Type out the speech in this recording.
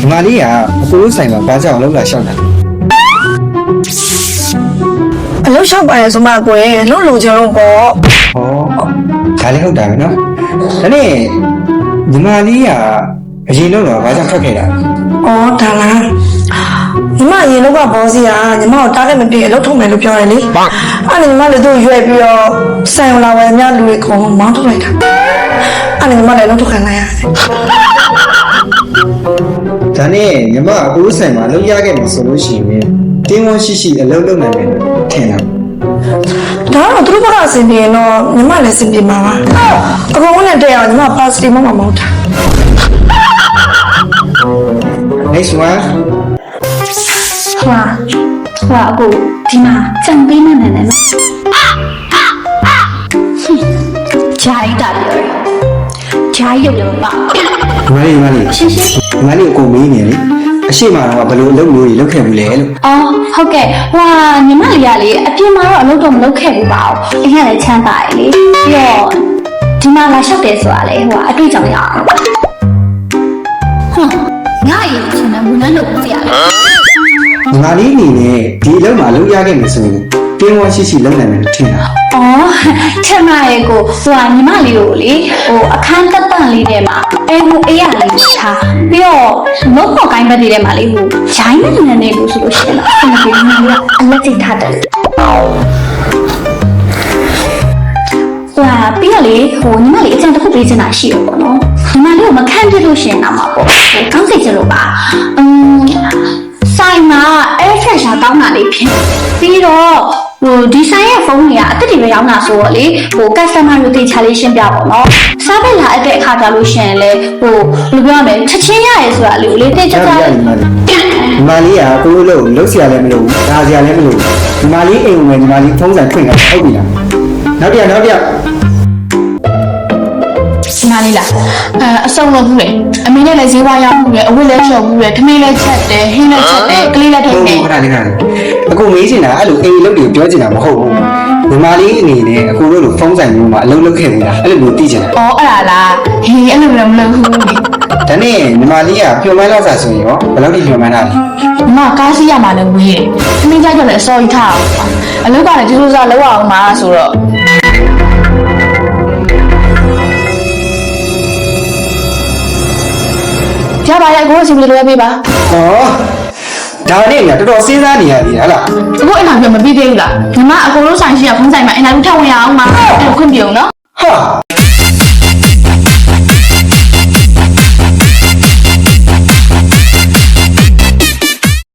ဒီမလေးကအကိုတို့ဆိုင်မှာဘာကြောင့်လောက်လာရှောက်တာအလုပ်ရှောက်ပါရဲ့ဆိုမှကိုယ်လုံးလုံးချင်လို့ပေါ့ဟောဒါလည်းဟုတ်တာပဲနော်ဒါနဲ့ဒီမလေးကအရင်တော့ဘာကြောင့်ထွက်ခဲ့တာဩဒါလားညီမအရင်တော့ကဘောစီကညီမကိုတားခဲ့မပြေအလုပ်ထုတ်မယ်လို့ပြောတယ်လေအဲ့ဒါညီမလည်းသူ့ရွယ်ပြီးတော့ဆိုင်လာဝယ်များလူတွေခေါ်မောင်းထုတ်လိုက်တာအဲ့ဒါညီမလည်းလုပ်ထုတ်ခံလိုက်ရတယ်ဒါနဲ့ညီမအကိုဆိုင်မှာလုပ်ရခဲ့မှာဆိုလို့ရှိရင်တင်းဝန်းရှိရှိအလုပ်လုပ်နိုင်မယ်ထင်တာဒါတော့သူတို့ကအဆင်ပြေရင်တော့ညီမလည်းအဆင်ပြေမှာပါအကောင်နဲ့တဲ့အောင်ညီမပါစတီမမမဟုတ်တာnext one 哇အကိုဒီမှာကြံပေးနေတယ်နော်ဂျာရီတာပြောဂျာရီရုပ်ပါဒီမလေးရှင်းရှင်းဒီမလေးကိုမေးနေလေအရှိမတော့ဘယ်လိုအလုပ်မျိုးကြီးလုပ်ခဲ့ဘူးလဲလို့အော်ဟုတ်ကဲ့ဟွာညီမလေးကလေအပြင်မှာတော့အလုပ်တော့မလုပ်ခဲ့ဘူးပါဘူးအရင်ကလည်းချမ်းသာတယ်လေပြီးတော့ဒီမှာလာလျှောက်တယ်ဆိုတာလေဟွာအတွေ့အကြုံရအောင်ဟွန်းငါရေးချင်တယ်ဝန်ထမ်းလုပ်ပြရလေဒီမလေးအနေနဲ့ဒီအလုပ်မှာလုပ်ရခဲ့မယ်ဆိုရင်တင်းဝန်းရှိရှိလုပ်နိုင်မယ်လို့ထင်တာအော်ထင်ပါရဲ့ကိုဟိုကညီမလေးကိုလေဟိုအခန်းတက်တန့်လေးထဲမှာအေးရလေးထားပြီးတော့မုတ်ပေါ်ကိုင်းဘက်တွေထဲမှာလေဟိုဂျိုင်းနဲ့နေလို့ဆိုလို့ရှိရင်တော့အမေကညီမလေးကအလက်ထိထားတယ်ဟိုပြီးတော့လေဟိုညီမလေးအကျဉ်းတစ်ခုပေးချင်တာရှိရပေါ့နော်ညီမလေးကိုမခန့်ပြလို့ရှိရင်တော့မှာပေါ့ဟိုကောင်းစိတ်ချလို့ပါဆိုင်မှာ air freshener တောင်းတာလေးဖြစ်ပြီးတော့ဟိုဒီဆိုင်ရဲ့ဖုန်းတွေကအတက်တွေပဲရောင်းတာဆိုတော့လေဟို customer တွေတေချာလေးရှင်းပြပါတော့စားပဲလာတဲ့အခါကြလို့ရှိရင်လေဟိုဘယ်လိုပြောရမလဲချက်ချင်းရရဲဆိုတာလေတေချာချာဒီမလေးကကိုလိုလုပ်ဆရာလည်းမလုပ်ဘူးဒါဆရာလည်းမလုပ်ဘူးဒီမလေးအိမ်ဝင်ဒီမလေးဖုန်းဆိုင်ဖွင့်တာဟုတ်ပြီလားနောက်တစ်ယောက်ဒီမလေးလားအစုံလို့ဘူးလေအမေနဲ့လည်းဈေးဝါးရောက်ဘူးလေအဝတ်လည်းလျှော်ဘူးလေထမင်းလည်းချက်တယ်ဟင်းလည်းချက်တယ်ကလေးလည်းထိုင်တယ်ဟုတ်ကဲ့အခုမေးချင်တာအဲ့လိုအိမ်လုပ်တွေပြောချင်တာမဟုတ်ဘူးဒီမလေးအနေနဲ့အခုတို့လိုဖုန်းဆိုင်မျိုးမှာအလုပ်လုပ်ခဲ့ဘူးလားအဲ့လိုမျိုးသိချင်တာအော်အဲ့ဒါလားဟေးအဲ့လိုလည်းမလုပ်ဘူးလေဒါနဲ့ဒီမလေးကပြောင်းမလောက်စားဆိုရင်ရောဘယ်လောက်ထိပြောင်းမတာလဲဒီမှာကားစီးရမှာလည်းဝေးတယ်ထမင်းကြိုက်တော့လည်းအစောကြီးထားအောင်အလုပ်ကလည်းဒီလိုစားလောက်အောင်မှာဆိုတော့ကြပါရဲ့ကိုယ်စီမလို့ပေးပါဟောဒါနဲ့ကတော်တော်စဉ်းစားနေရပြီဟလားအခုအင်တာဗျူးမပြီးသေးဘူးလားညီမအကိုတို့ဆိုင်ရှိရဖုန်းဆိုင်မှာအင်တာဗျူးထပ်ဝင်ရအောင်မှာအဲ့လိုခွင့်ပြုံနော်ဟာ